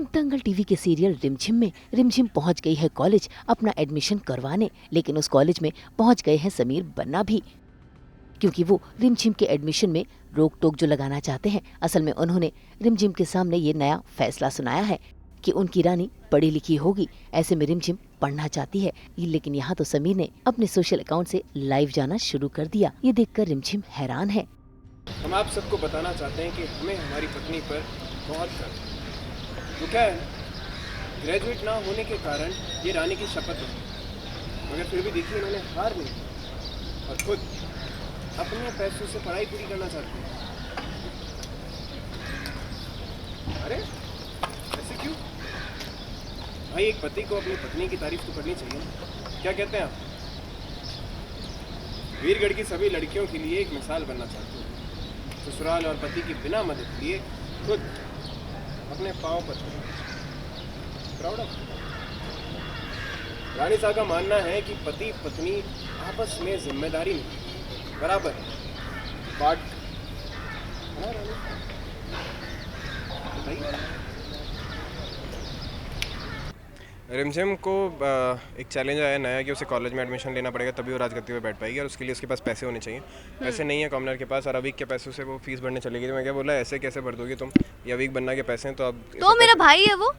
दंगल TV के serial रिमझिम में रिमझिम पहुंच गई है कॉलेज अपना एडमिशन करवाने, लेकिन उस कॉलेज में पहुंच गए हैं समीर बन्ना भी, क्योंकि वो रिमझिम के एडमिशन में रोक टोक जो लगाना चाहते हैं। असल में उन्होंने रिमझिम के सामने ये नया फैसला सुनाया है कि उनकी रानी पढ़ी लिखी होगी, ऐसे में रिमझिम पढ़ना चाहती है। लेकिन यहाँ तो समीर ने अपने सोशल अकाउंट से लाइव जाना शुरू कर दिया। ये देखकर रिमझिम हैरान है। हम आप सबको बताना चाहते हैं कि हमें हमारी पत्नी पर बहुत गर्व है। तो क्या है, ग्रेजुएट ना होने के कारण ये रानी की शपथ है, मगर फिर भी देखिए इन्होंने हार नहीं की और खुद अपने पैसों से पढ़ाई पूरी करना चाहती है। अरे ऐसे क्यों भाई, एक पति को अपनी पत्नी की तारीफ तो करनी चाहिए ना। क्या कहते हैं आप? वीरगढ़ की सभी लड़कियों के लिए एक मिसाल बनना चाहती हूँ। ससुराल और पति की बिना मदद लिए खुद अपने पाँव पर प्राउड ऑफ। रानी साहब का मानना है कि पति पत्नी आपस में जिम्मेदारी नहीं बराबर बांट। रिमझिम को एक चैलेंज आया नया कि उसे कॉलेज में एडमिशन लेना पड़ेगा, तभी वो राजगद्दी पे बैठ पाएगी और उसके लिए उसके पास पैसे होने चाहिए। पैसे नहीं है कॉमनर के पास और अवीक के पैसों से वो फीस भरने चलेगी। तो मैं क्या बोला, ऐसे कैसे भर दोगी तुम, ये अवीक बनना के पैसे हैं तो अब तो मेरा भाई है वो।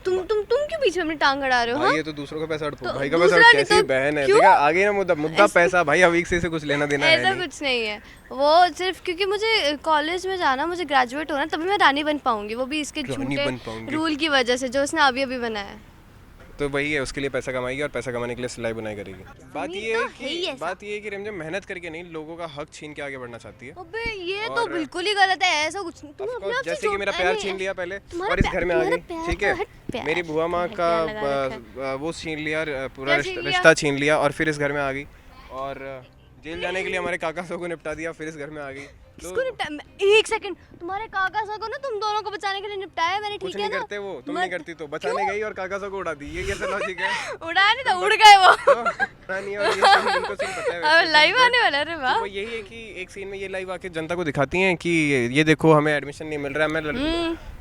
तुम क्यों बीच में अपनी टांग अड़ा रहे हो? भाई ये तो दूसरों का पैसा अड़पो, भाई का पैसा कैसी बहन है। देखा आगे ना मुद्दा पैसा, भाई अवीक से कुछ लेना देना है ऐसा कुछ नहीं है। वो सिर्फ क्योंकि मुझे कॉलेज में जाना, मुझे ग्रेजुएट होना, तभी मैं रानी बन पाऊंगी, वो भी इसके झूठे रूल की वजह से जो उसने अभी बनाया है। तो वही है, उसके लिए पैसा कमाएगी और पैसा कमाने के लिए सिलाई बुनाई करेगी। बात ये है कि रिमझिम मेहनत करके नहीं, लोगों का हक छीन के आगे बढ़ना चाहती है। अबे ये तो बिल्कुल ही गलत है, ऐसा कुछ नहीं। तुम अपने आप से जैसे कि मेरा प्यार छीन लिया पहले और इस घर में आ गई, ठीक है। मेरी बुआ माँ का वो छीन लिया, पूरा रिश्ता छीन लिया और फिर इस घर में आ गई और जेल जाने के लिए हमारे काका साहब को निपटा दिया, फिर इस घर में आ गई। किसको निपटाया? एक सेकंड, तुम्हारे काका साहब को ना तुम दोनों को बचाने के लिए निपटाया मैंने, ठीक है ना? नहीं करते वो, तुम नहीं करती तो बचाने गई और काका साहब को उड़ा दी, ये कैसा लॉजिक है? उड़ा नहीं था, उड़ गए वो। रानी और ये उनको सीन पता है। अब लाइव आने वाला है। अरे वाह, वो यही है कि एक सीन में ये लाइव आके जनता को दिखाती हैं कि ये देखो हमें एडमिशन नहीं मिल रहा है। मैं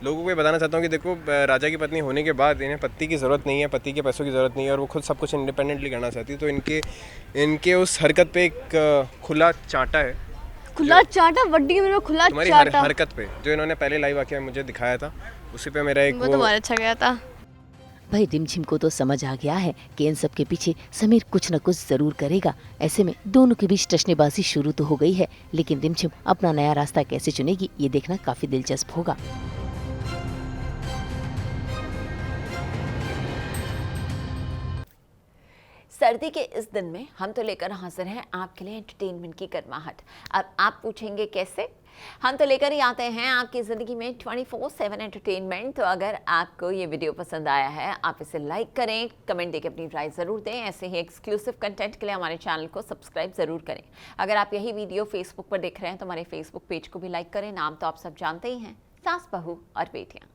लोगों को ये बताना चाहता हूँ कि देखो राजा की पत्नी होने के बाद इन्हें पति की ज़रूरत नहीं है, पति के पैसों की ज़रूरत नहीं है और वो खुद सब कुछ इंडिपेंडेंटली करना चाहती है। तो इनके उस हरकत पे एक खुला चांटा है, खुला चाटा वड्डी में खुला चाटा हरकत पे जो इन्होंने पहले लाइव आके मुझे दिखाया था, उसी पे मेरा एक वो तो बहुत अच्छा गया था। भाई रिमझिम को तो समझ आ गया है कि इन सब के पीछे समीर कुछ न कुछ जरूर करेगा। ऐसे में दोनों के बीच टशनेबाजी शुरू तो हो गई है, लेकिन रिमझिम अपना नया रास्ता कैसे चुनेगी ये देखना काफी दिलचस्प होगा। सर्दी के इस दिन में हम तो लेकर हाजिर हैं आपके लिए एंटरटेनमेंट की गर्माहट। अब आप पूछेंगे कैसे? हम तो लेकर ही आते हैं आपकी ज़िंदगी में 24/7 एंटरटेनमेंट। तो अगर आपको ये वीडियो पसंद आया है, आप इसे लाइक करें, कमेंट देके अपनी राय ज़रूर दें। ऐसे ही एक्सक्लूसिव कंटेंट के लिए हमारे चैनल को सब्सक्राइब ज़रूर करें। अगर आप यही वीडियो फेसबुक पर देख रहे हैं तो हमारे फेसबुक पेज को भी लाइक करें। नाम तो आप सब जानते ही हैं, सास बहू और बेटियाँ।